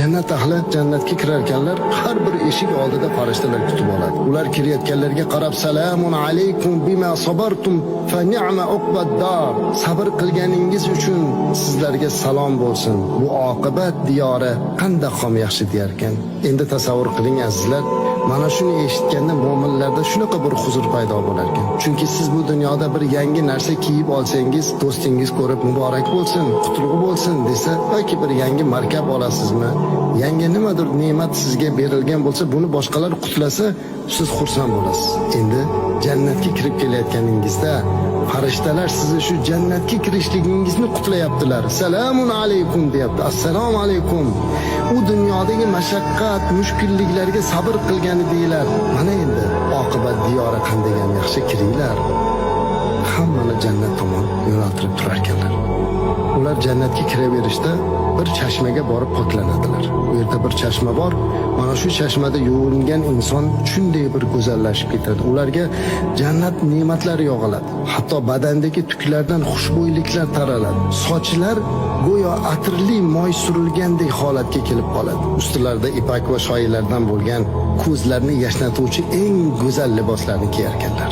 Jannat ahli jannatga kirar ekanlar, har bir eshik oldida farishtalar kutib oladi. Ular kirayotganlarga qarab salamun alaykum bima sabartum fa ni'ma uqbad-dar. Sabr qilganingiz uchun sizlarga salom bo'lsin. Bu oqibat diyori qanday ham yaxshi deyar ekan. Endi tasavvur qiling azizlar, mana shuni eshitganda mu'minlarda shunaqa bir huzur paydo bo'lar ekan. Chunki siz bu dunyoda bir yangi narsa kiyib olsangiz, do'stingiz ko'rib muborak bo'lsin, qutlug' bo'lsin desa, yoki bir yangi markab olasizmi, yangi nimadir ne'mat sizga berilgan bo'lsa, buni boshqalar qutlasa, siz xursand bo'lasiz. Endi jannatga kirib kelayotganingizda farishtalar sizni shu jannatga kirishligingizni qutlayaptilar. Salamun alaykum deyapti. Assalomu alaykum. U dunyodagi mashaqqat, mushkulliklarga sabr qilgani deylar. Mana endi oqibat diyori qanday ham yaxshi kiringlar. Hammani jannat tomon yo'naltirib turar ekanlar. Ular jannatga kiraverishda bir chashmaga borib poklanadilar. Bu yerda bir chashma bor. Mana shu chashmada yuvingan inson shunday bir go'zallashib ketadi. Ularga jannat ne'matlari yog'iladi. Hatto badandagi tuklardan xushbo'yliklar taraladi. Sochlar go'yo atirli moy surilgandek holatga kelib qoladi. Ustilarida ipak va shoylardan bo'lgan ko'zlarni yashnatuvchi eng go'zal liboslarni kiyar ekanlar.